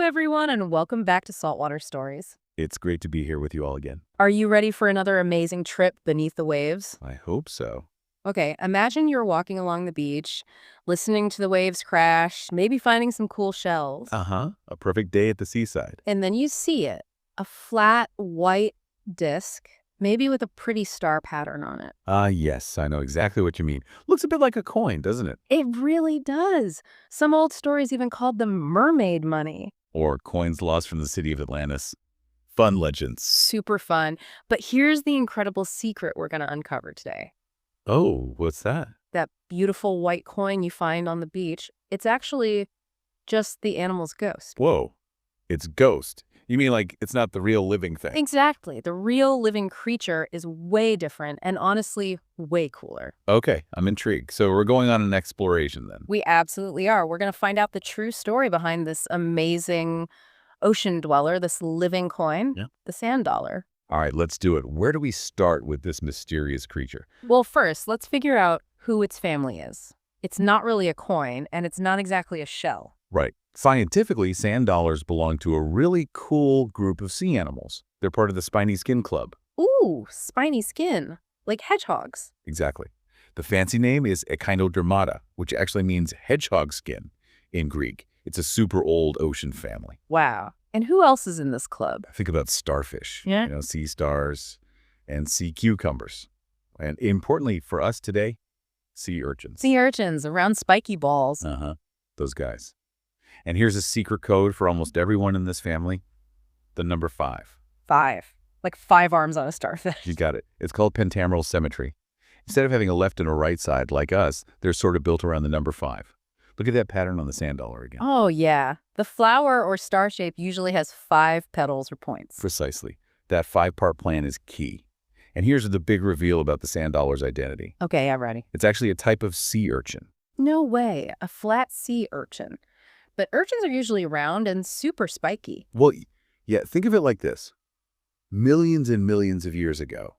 everyone, and welcome back to Saltwater Stories. It's great to be here with you all again. Are you ready for another amazing trip beneath the waves? I hope so. Okay, imagine you're walking along the beach, listening to the waves crash, maybe finding some cool shells. Uh-huh. A perfect day at the seaside. And then you see it, a flat white disc, maybe with a pretty star pattern on it. Yes, I know exactly what you mean. Looks a bit like a coin, doesn't it? It really does. Some old stories even called them mermaid money. Or coins lost from the city of Atlantis. Fun legends. Super fun. But here's the incredible secret we're going to uncover today. Oh, what's that? That beautiful white coin you find on the beach, it's actually just the animal's ghost. Whoa. It's ghost. You mean like it's not the real living thing? Exactly. The real living creature is way different and honestly way cooler. Okay, I'm intrigued. So we're going on an exploration then. We absolutely are. We're going to find out the true story behind this amazing ocean dweller, this living coin, Yeah. the sand dollar. All right, let's do it. Where do we start with this mysterious creature? Well, first, let's figure out who its family is. It's not really a coin, and it's not exactly a shell. Right. Scientifically, sand dollars belong to a really cool group of sea animals. They're part of the spiny skin club. Ooh, spiny skin, like hedgehogs. Exactly. The fancy name is echinodermata, which actually means hedgehog skin in Greek. It's a super old ocean family. Wow. And who else is in this club? Think about starfish, Yeah. sea stars and sea cucumbers. And importantly for us today, sea urchins. Sea urchins around spiky balls. Uh-huh. Those guys. And here's a secret code for almost everyone in this family. The number 5. 5. Like 5 arms on a starfish. You got it. It's called pentameral symmetry. Instead of having a left and a right side like us, they're sort of built around the number 5. Look at that pattern on the sand dollar again. Oh, yeah. The flower or star shape usually has 5 petals or points. Precisely. That 5-part plan is key. And here's the big reveal about the sand dollar's identity. Okay, I'm ready. It's actually a type of sea urchin. No way. A flat sea urchin. But urchins are usually round and super spiky. Well, yeah, think of it like this. Millions and millions of years ago,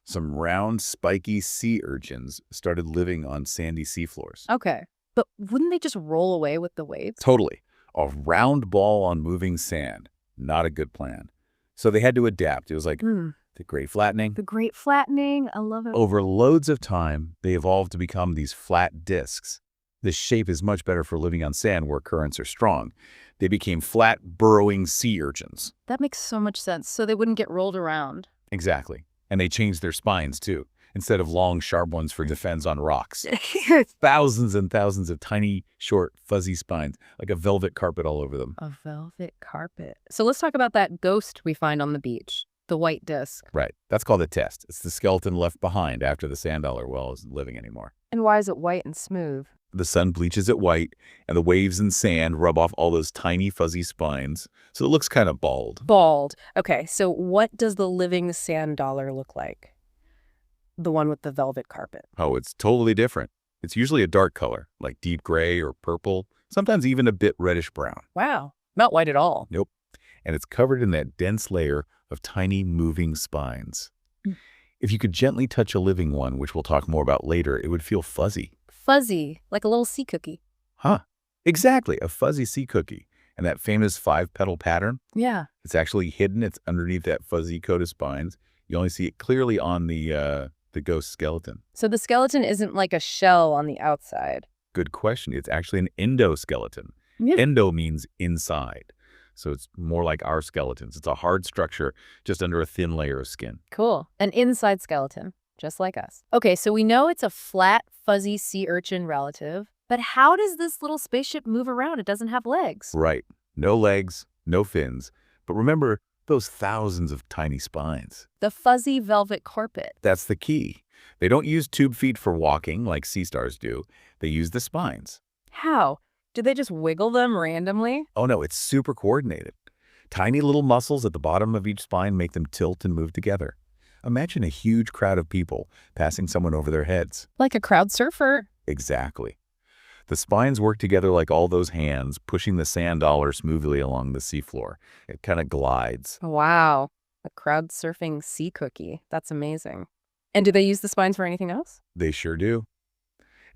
some round, spiky sea urchins started living on sandy seafloors. Okay. But wouldn't they just roll away with the waves? Totally. A round ball on moving sand. Not a good plan. So they had to adapt. It was like the great flattening. The great flattening. I love it. Over loads of time, they evolved to become these flat discs. This shape is much better for living on sand where currents are strong. They became flat, burrowing sea urchins. That makes so much sense. So they wouldn't get rolled around. Exactly. And they changed their spines, too. Instead of long, sharp ones for defense on rocks. Thousands and thousands of tiny, short, fuzzy spines, like a velvet carpet all over them. A velvet carpet. So let's talk about that ghost we find on the beach, the white disc. Right. That's called a test. It's the skeleton left behind after the sand dollar well isn't living anymore. And why is it white and smooth? The sun bleaches it white, and the waves and sand rub off all those tiny, fuzzy spines, so it looks kind of bald. Bald. Okay, so what does the living sand dollar look like? The one with the velvet carpet. Oh, it's totally different. It's usually a dark color, like deep gray or purple, sometimes even a bit reddish-brown. Wow. Not white at all. Nope. And it's covered in that dense layer of tiny, moving spines. If you could gently touch a living one, which we'll talk more about later, it would feel fuzzy. Fuzzy, like a little sea cookie. Huh. Exactly, a fuzzy sea cookie. And that famous 5-petal pattern, Yeah. it's actually hidden. It's underneath that fuzzy coat of spines. You only see it clearly on the ghost skeleton. So the skeleton isn't like a shell on the outside. Good question. It's actually an endoskeleton. Yeah. Endo means inside. So it's more like our skeletons. It's a hard structure just under a thin layer of skin. Cool. An inside skeleton, just like us. Okay, so we know it's a flat, fuzzy sea urchin relative, but how does this little spaceship move around? It doesn't have legs. Right. No legs, no fins. But remember those thousands of tiny spines. The fuzzy velvet carpet. That's the key. They don't use tube feet for walking like sea stars do. They use the spines. How? Do they just wiggle them randomly? Oh no, it's super coordinated. Tiny little muscles at the bottom of each spine make them tilt and move together. Imagine a huge crowd of people passing someone over their heads. Like a crowd surfer. Exactly. The spines work together like all those hands, pushing the sand dollar smoothly along the seafloor. It kind of glides. Wow. A crowd surfing sea cookie. That's amazing. And do they use the spines for anything else? They sure do.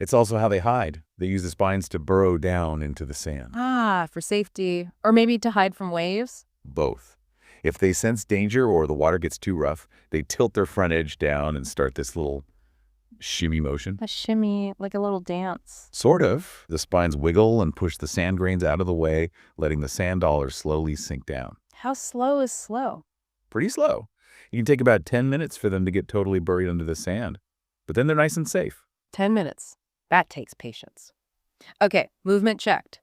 It's also how they hide. They use the spines to burrow down into the sand. Ah, for safety. Or maybe to hide from waves? Both. If they sense danger or the water gets too rough, they tilt their front edge down and start this little shimmy motion. A shimmy, like a little dance. Sort of. The spines wiggle and push the sand grains out of the way, letting the sand dollars slowly sink down. How slow is slow? Pretty slow. It can take about 10 minutes for them to get totally buried under the sand. But then they're nice and safe. 10 minutes. That takes patience. Okay, movement checked.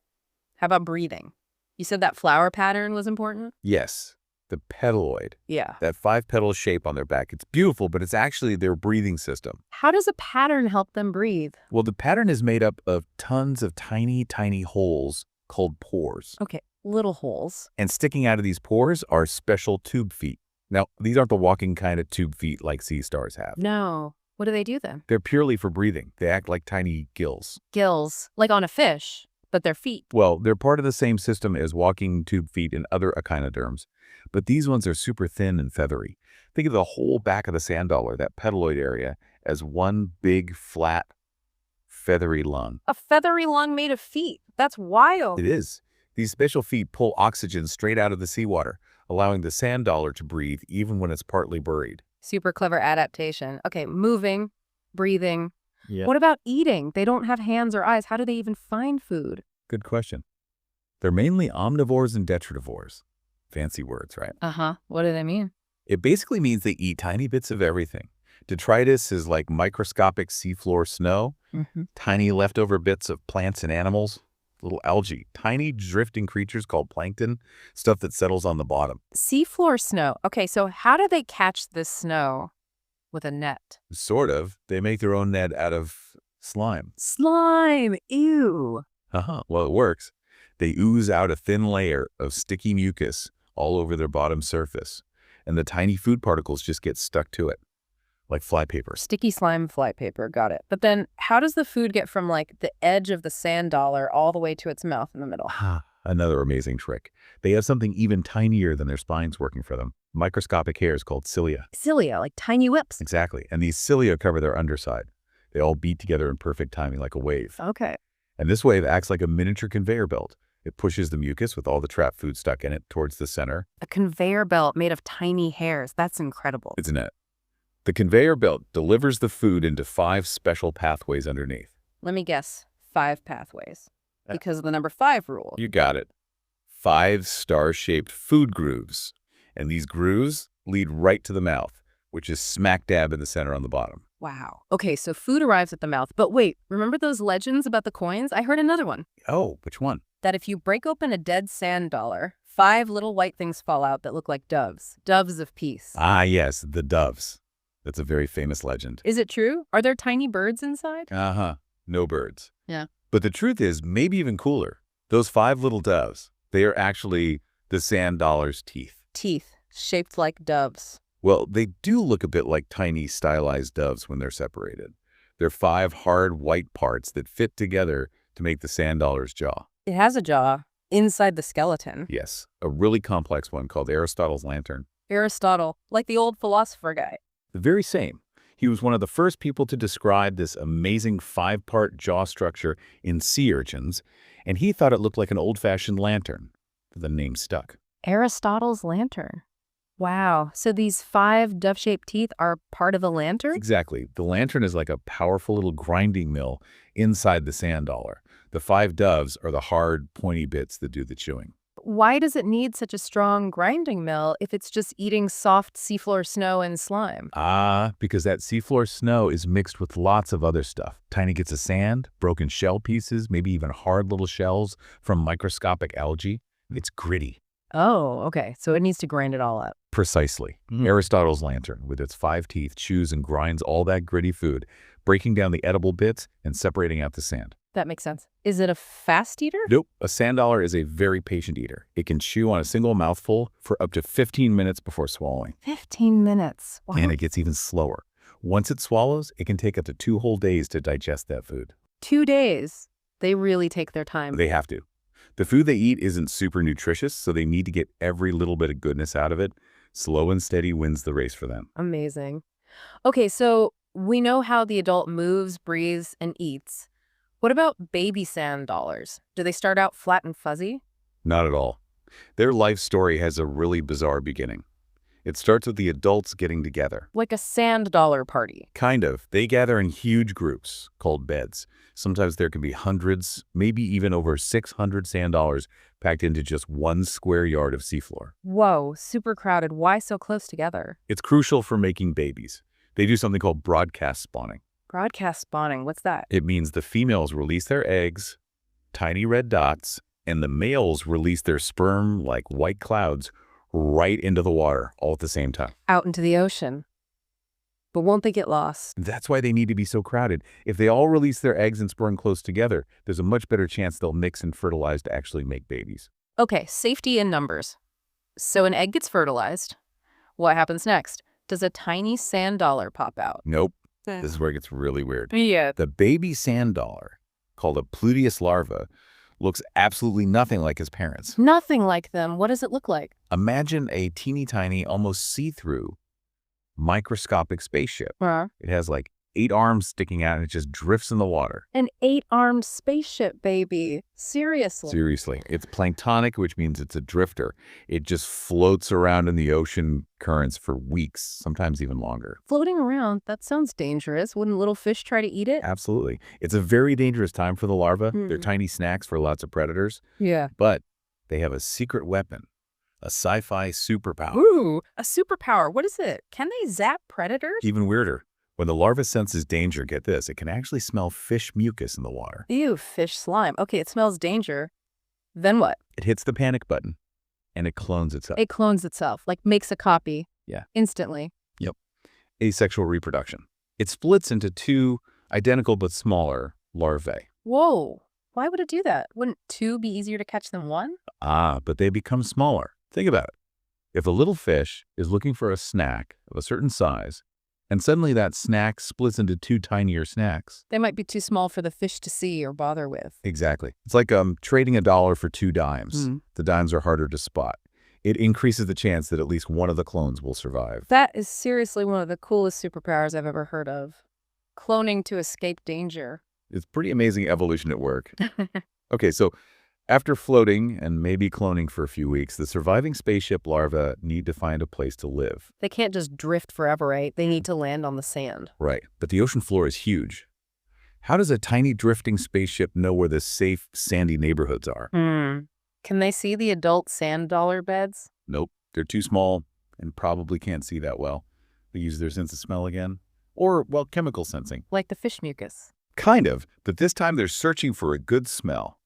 How about breathing? You said that flower pattern was important? Yes, the petaloid. Yeah. That 5-petal shape on their back. It's beautiful, but it's actually their breathing system. How does a pattern help them breathe? Well, the pattern is made up of tons of tiny, tiny holes called pores. Okay, little holes. And sticking out of these pores are special tube feet. Now, these aren't the walking kind of tube feet like sea stars have. No. What do they do then? They're purely for breathing. They act like tiny gills. Gills, like on a fish, but they're feet. Well, they're part of the same system as walking tube feet in other echinoderms, but these ones are super thin and feathery. Think of the whole back of the sand dollar, that petaloid area, as one big, flat, feathery lung. A feathery lung made of feet. That's wild. It is. These special feet pull oxygen straight out of the seawater, allowing the sand dollar to breathe even when it's partly buried. Super clever adaptation. Okay, moving, breathing. Yeah. What about eating? They don't have hands or eyes. How do they even find food? Good question. They're mainly omnivores and detritivores. Fancy words, right? Uh-huh. What do they mean? It basically means they eat tiny bits of everything. Detritus is like microscopic seafloor snow, tiny leftover bits of plants and animals, little algae, tiny drifting creatures called plankton, stuff that settles on the bottom. Seafloor snow. Okay, so how do they catch this snow? With a net. Sort of. They make their own net out of slime. Slime! Ew! Well, it works. They ooze out a thin layer of sticky mucus all over their bottom surface, and the tiny food particles just get stuck to it, like flypaper. Sticky slime flypaper, got it. But then how does the food get from like the edge of the sand dollar all the way to its mouth in the middle? Another amazing trick. They have something even tinier than their spines working for them. Microscopic hairs called cilia. Cilia, like tiny whips. Exactly. And these cilia cover their underside. They all beat together in perfect timing like a wave. Okay. And this wave acts like a miniature conveyor belt. It pushes the mucus with all the trapped food stuck in it towards the center. A conveyor belt made of tiny hairs. That's incredible. Isn't it? The conveyor belt delivers the food into 5 special pathways underneath. Let me guess. 5 pathways. Because of the number 5 rule. You got it. 5 star-shaped food grooves. And these grooves lead right to the mouth, which is smack dab in the center on the bottom. Wow. Okay, so food arrives at the mouth. But wait, remember those legends about the coins? I heard another one. Oh, which one? That if you break open a dead sand dollar, 5 little white things fall out that look like doves. Doves of peace. Ah, yes, the doves. That's a very famous legend. Is it true? Are there tiny birds inside? No birds. Yeah. But the truth is, maybe even cooler. Those 5 little doves, they are actually the sand dollar's teeth. Teeth, shaped like doves. Well, they do look a bit like tiny stylized doves when they're separated. They're 5 hard white parts that fit together to make the sand dollar's jaw. It has a jaw inside the skeleton. Yes, a really complex one called Aristotle's lantern. Aristotle, like the old philosopher guy. The very same. He was one of the first people to describe this amazing 5-part jaw structure in sea urchins, and he thought it looked like an old-fashioned lantern. The name stuck. Aristotle's lantern. Wow. So these 5 dove-shaped teeth are part of a lantern? Exactly. The lantern is like a powerful little grinding mill inside the sand dollar. The 5 doves are the hard, pointy bits that do the chewing. Why does it need such a strong grinding mill if it's just eating soft seafloor snow and slime? Because that seafloor snow is mixed with lots of other stuff. Tiny bits of sand, broken shell pieces, maybe even hard little shells from microscopic algae. It's gritty. Oh, okay. So it needs to grind it all up. Precisely. Aristotle's lantern, with its 5 teeth, chews and grinds all that gritty food, breaking down the edible bits and separating out the sand. That makes sense. Is it a fast eater? Nope. A sand dollar is a very patient eater. It can chew on a single mouthful for up to 15 minutes before swallowing. 15 minutes. Wow. And it gets even slower. Once it swallows, it can take up to 2 whole days to digest that food. 2 days. They really take their time. They have to. The food they eat isn't super nutritious, so they need to get every little bit of goodness out of it. Slow and steady wins the race for them. Amazing. Okay, so we know how the adult moves, breathes, and eats. What about baby sand dollars? Do they start out flat and fuzzy? Not at all. Their life story has a really bizarre beginning. It starts with the adults getting together. Like a sand dollar party. Kind of. They gather in huge groups called beds. Sometimes there can be hundreds, maybe even over 600 sand dollars packed into just one square yard of seafloor. Whoa, super crowded. Why so close together? It's crucial for making babies. They do something called broadcast spawning. Broadcast spawning, what's that? It means the females release their eggs, tiny red dots, and the males release their sperm like white clouds right into the water all at the same time. Out into the ocean. But won't they get lost? That's why they need to be so crowded. If they all release their eggs and sperm close together, there's a much better chance they'll mix and fertilize to actually make babies. Okay, safety in numbers. So an egg gets fertilized. What happens next? Does a tiny sand dollar pop out? Nope. This is where it gets really weird. Yeah. The baby sand dollar, called a pluteus larva, looks absolutely nothing like his parents. Nothing like them. What does it look like? Imagine a teeny tiny, almost see-through, microscopic spaceship. It has like 8 arms sticking out and it just drifts in the water. An 8-armed spaceship, baby. Seriously. Seriously. It's planktonic, which means it's a drifter. It just floats around in the ocean currents for weeks, sometimes even longer. Floating around? That sounds dangerous. Wouldn't little fish try to eat it? Absolutely. It's a very dangerous time for the larva. They're tiny snacks for lots of predators. Yeah. But they have a secret weapon, a sci-fi superpower. Ooh, a superpower. What is it? Can they zap predators? Even weirder. When the larva senses danger, get this, it can actually smell fish mucus in the water. Ew, fish slime. Okay, it smells danger. Then what? It hits the panic button, and it clones itself. It clones itself, like makes a copy. Yeah. Instantly. Yep. Asexual reproduction. It splits into 2 identical but smaller larvae. Whoa. Why would it do that? Wouldn't 2 be easier to catch than 1? But they become smaller. Think about it. If a little fish is looking for a snack of a certain size, and suddenly that snack splits into 2 tinier snacks. They might be too small for the fish to see or bother with. Exactly. It's like trading a dollar for 2 dimes. The dimes are harder to spot. It increases the chance that at least one of the clones will survive. That is seriously one of the coolest superpowers I've ever heard of. Cloning to escape danger. It's pretty amazing evolution at work. Okay, so after floating and maybe cloning for a few weeks, the surviving spaceship larvae need to find a place to live. They can't just drift forever, right? They need to land on the sand. Right, but the ocean floor is huge. How does a tiny drifting spaceship know where the safe, sandy neighborhoods are? Can they see the adult sand dollar beds? Nope, they're too small and probably can't see that well. They use their sense of smell again. Or, well, chemical sensing. Like the fish mucus. Kind of, but this time they're searching for a good smell.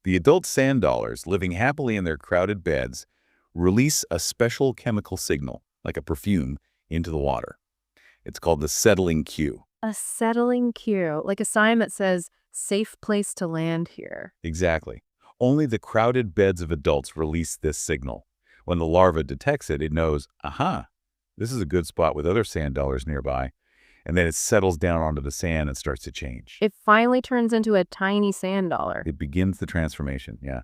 The adult sand dollars, living happily in their crowded beds, release a special chemical signal, like a perfume, into the water. It's called the settling cue. A settling cue, like a sign that says, safe place to land here. Exactly. Only the crowded beds of adults release this signal. When the larva detects it, it knows, aha, this is a good spot with other sand dollars nearby. And then it settles down onto the sand and starts to change. It finally turns into a tiny sand dollar. It begins the transformation, yeah.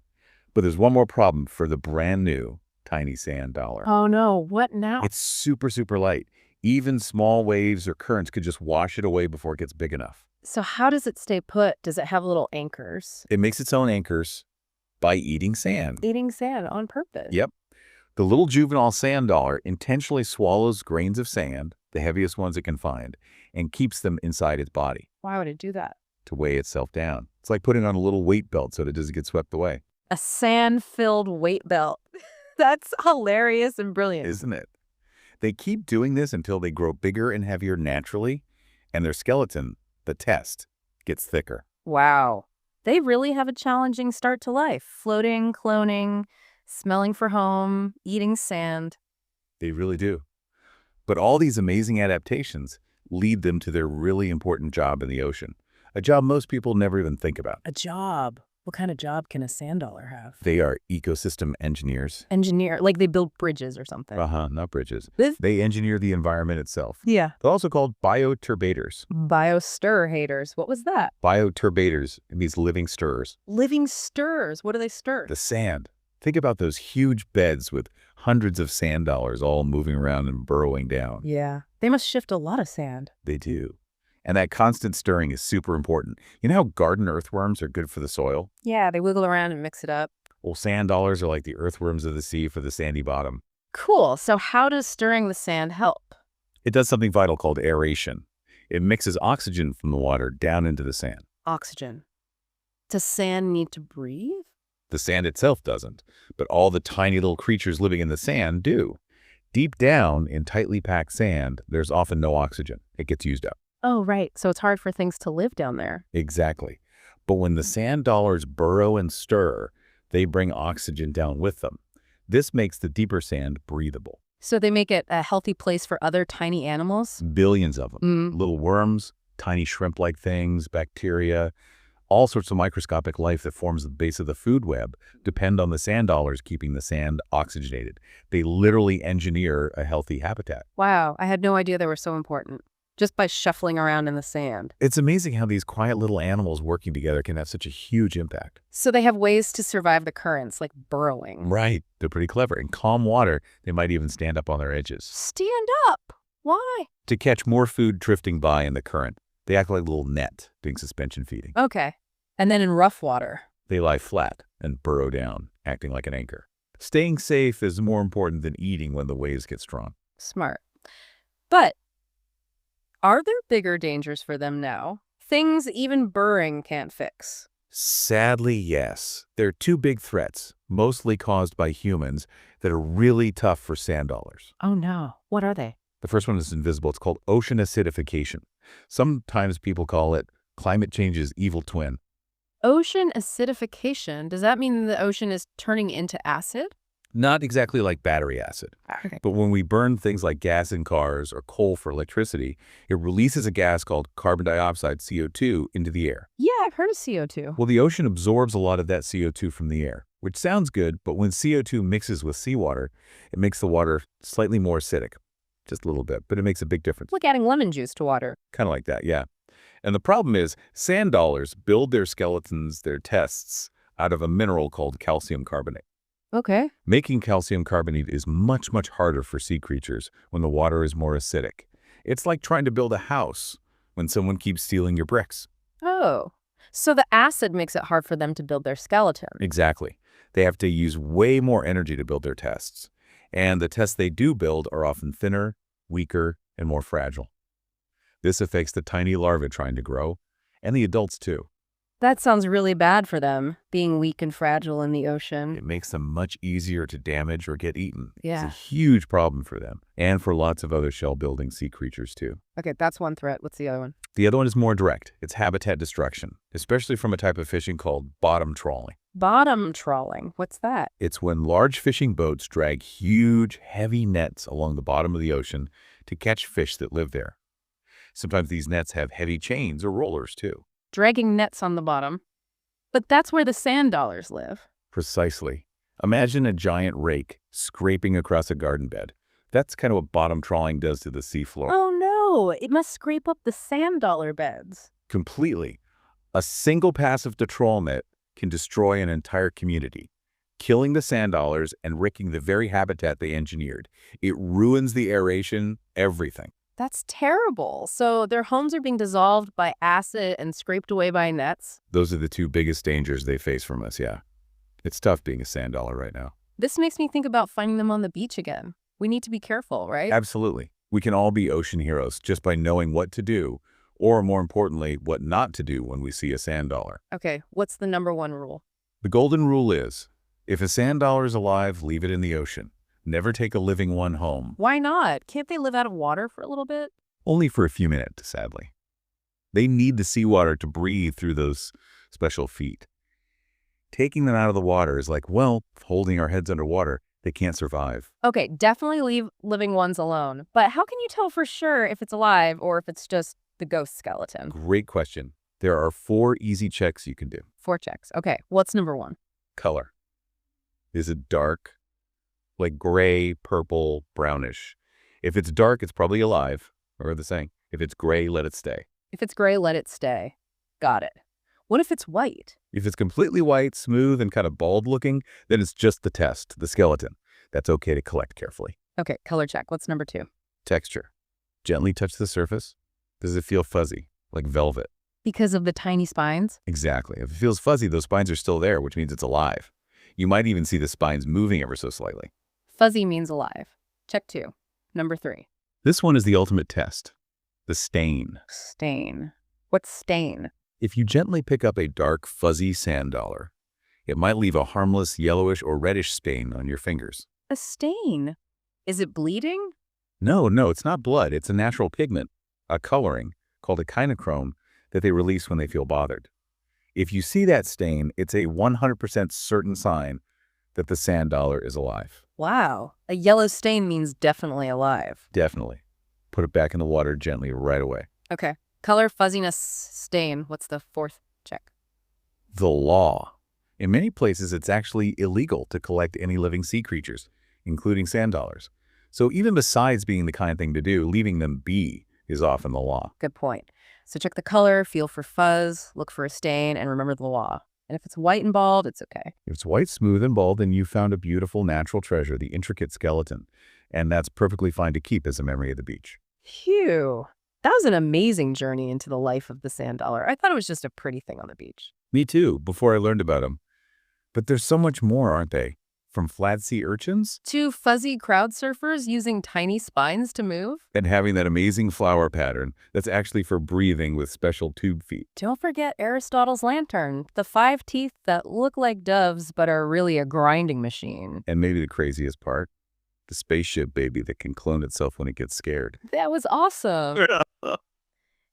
But there's one more problem for the brand new tiny sand dollar. Oh no, what now? It's super, super light. Even small waves or currents could just wash it away before it gets big enough. So how does it stay put? Does it have little anchors? It makes its own anchors by eating sand. Eating sand on purpose? Yep. The little juvenile sand dollar intentionally swallows grains of sand, the heaviest ones it can find, and keeps them inside its body. Why would it do that? To weigh itself down. It's like putting on a little weight belt so that it doesn't get swept away. A sand-filled weight belt. That's hilarious and brilliant. Isn't it? They keep doing this until they grow bigger and heavier naturally, and their skeleton, the test, gets thicker. Wow. They really have a challenging start to life. Floating, cloning, smelling for home, eating sand. They really do. But all these amazing adaptations lead them to their really important job in the ocean, a job most people never even think about. A job? What kind of job can a sand dollar have? They are ecosystem engineers. Engineer, like they build bridges or something. Not bridges. They engineer the environment itself. Yeah. They're also called bioturbators. Biostir haters. What was that? Bioturbators means living stirrers. Living stirs. What do they stir? The sand. Think about those huge beds with hundreds of sand dollars all moving around and burrowing down. Yeah. They must shift a lot of sand. They do. And that constant stirring is super important. You know how garden earthworms are good for the soil? Yeah, they wiggle around and mix it up. Well, sand dollars are like the earthworms of the sea for the sandy bottom. Cool. So how does stirring the sand help? It does something vital called aeration. It mixes oxygen from the water down into the sand. Oxygen. Does sand need to breathe? The sand itself doesn't, but all the tiny little creatures living in the sand do. Deep down in tightly packed sand, there's often no oxygen. It gets used up. Oh, right. So it's hard for things to live down there. Exactly. But when the sand dollars burrow and stir, they bring oxygen down with them. This makes the deeper sand breathable. So they make it a healthy place for other tiny animals? Billions of them. Little worms, tiny shrimp-like things, bacteria, all sorts of microscopic life that forms the base of the food web depend on the sand dollars keeping the sand oxygenated. They literally engineer a healthy habitat. Wow, I had no idea they were so important. Just by shuffling around in the sand. It's amazing how these quiet little animals working together can have such a huge impact. So they have ways to survive the currents, like burrowing. Right. They're pretty clever. In calm water, they might even stand up on their edges. Stand up? Why? To catch more food drifting by in the current, they act like a little net doing suspension feeding. Okay. And then in rough water? They lie flat and burrow down, acting like an anchor. Staying safe is more important than eating when the waves get strong. Smart. But are there bigger dangers for them now? Things even burrowing can't fix? Sadly, yes. There are two big threats, mostly caused by humans, that are really tough for sand dollars. Oh no. What are they? The first one is invisible. It's called ocean acidification. Sometimes people call it climate change's evil twin. Ocean acidification? Does that mean the ocean is turning into acid? Not exactly like battery acid, Okay. but when we burn things like gas in cars or coal for electricity, it releases a gas called carbon dioxide, CO2, into the air. Yeah, I've heard of CO2. Well, the ocean absorbs a lot of that CO2 from the air, which sounds good, but when CO2 mixes with seawater, it makes the water slightly more acidic. Just a little bit, but it makes a big difference. Like adding lemon juice to water. Kind of like that, yeah. And the problem is, sand dollars build their skeletons, their tests, out of a mineral called calcium carbonate. Okay. Making calcium carbonate is much, much harder for sea creatures when the water is more acidic. It's like trying to build a house when someone keeps stealing your bricks. Oh. So the acid makes it hard for them to build their skeleton. Exactly. They have to use way more energy to build their tests. And the tests they do build are often thinner, weaker, and more fragile. This affects the tiny larvae trying to grow, and the adults too. That sounds really bad for them, being weak and fragile in the ocean. It makes them much easier to damage or get eaten. Yeah. It's a huge problem for them, and for lots of other shell-building sea creatures too. Okay, that's one threat. What's the other one? The other one is more direct. It's habitat destruction, especially from a type of fishing called bottom trawling. Bottom trawling. What's that? It's when large fishing boats drag huge, heavy nets along the bottom of the ocean to catch fish that live there. Sometimes these nets have heavy chains or rollers too. Dragging nets on the bottom. But that's where the sand dollars live. Precisely. Imagine a giant rake scraping across a garden bed. That's kind of what bottom trawling does to the seafloor. Oh no, it must scrape up the sand dollar beds. Completely. A single pass of the trawl net can destroy an entire community, killing the sand dollars and wrecking the very habitat they engineered. It ruins the aeration, everything. That's terrible. So their homes are being dissolved by acid and scraped away by nets? Those are the two biggest dangers they face from us, yeah. It's tough being a sand dollar right now. This makes me think about finding them on the beach again. We need to be careful, right? Absolutely. We can all be ocean heroes just by knowing what to do, or more importantly, what not to do when we see a sand dollar. Okay, what's the number one rule? The golden rule is, if a sand dollar is alive, leave it in the ocean. Never take a living one home. Why not? Can't they live out of water for a little bit? Only for a few minutes, sadly. They need the seawater to breathe through those special feet. Taking them out of the water is like, well, holding our heads underwater. They can't survive. Okay, definitely leave living ones alone. But how can you tell for sure if it's alive or if it's just the ghost skeleton? Great question. There are 4 easy checks you can do. 4 checks. Okay, what's number 1? Color. Is it dark? Like gray, purple, brownish. If it's dark, it's probably alive. Or the saying, if it's gray, let it stay. If it's gray, let it stay. Got it. What if it's white? If it's completely white, smooth, and kind of bald looking, then it's just the test, the skeleton. That's okay to collect carefully. Okay, color check. What's number 2? Texture. Gently touch the surface. Does it feel fuzzy? like velvet. Because of the tiny spines? Exactly. If it feels fuzzy, those spines are still there, which means it's alive. You might even see the spines moving ever so slightly. Fuzzy means alive. Check 2. Number 3. This one is the ultimate test. The stain. Stain. What's stain? If you gently pick up a dark, fuzzy sand dollar, it might leave a harmless yellowish or reddish stain on your fingers. A stain? Is it bleeding? No, it's not blood. It's a natural pigment, a coloring, called a kinochrome, that they release when they feel bothered. If you see that stain, it's a 100% certain sign that the sand dollar is alive. Wow. A yellow stain means definitely alive. Definitely. Put it back in the water gently right away. Okay. Color, fuzziness, stain. What's the 4th check? The law. In many places, it's actually illegal to collect any living sea creatures, including sand dollars. So even besides being the kind thing to do, leaving them be is often the law. Good point. So check the color, feel for fuzz, look for a stain, and remember the law. And if it's white and bald, it's okay. If it's white, smooth, and bald, then you found a beautiful natural treasure, the intricate skeleton. And that's perfectly fine to keep as a memory of the beach. Phew. That was an amazing journey into the life of the sand dollar. I thought it was just a pretty thing on the beach. Me too, before I learned about them. But there's so much more, aren't they? From flat sea urchins 2 fuzzy crowd surfers using tiny spines to move. and having that amazing flower pattern that's actually for breathing with special tube feet. Don't forget Aristotle's lantern, the 5 teeth that look like doves but are really a grinding machine. And maybe the craziest part, the spaceship baby that can clone itself when it gets scared. That was awesome.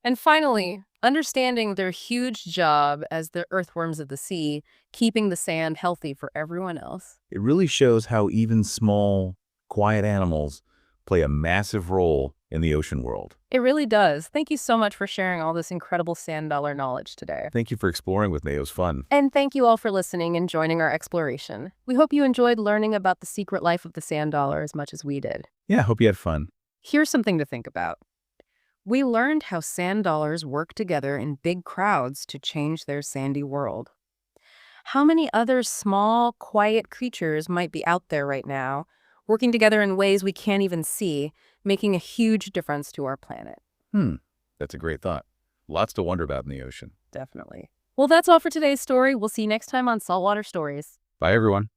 And finally, understanding their huge job as the earthworms of the sea, keeping the sand healthy for everyone else. It really shows how even small, quiet animals play a massive role in the ocean world. It really does. Thank you so much for sharing all this incredible sand dollar knowledge today. Thank you for exploring with me. It was fun. And thank you all for listening and joining our exploration. We hope you enjoyed learning about the secret life of the sand dollar as much as we did. Yeah, hope you had fun. Here's something to think about. We learned how sand dollars work together in big crowds to change their sandy world. How many other small, quiet creatures might be out there right now, working together in ways we can't even see, making a huge difference to our planet? That's a great thought. Lots to wonder about in the ocean. Definitely. Well, that's all for today's story. We'll see you next time on Saltwater Stories. Bye, everyone.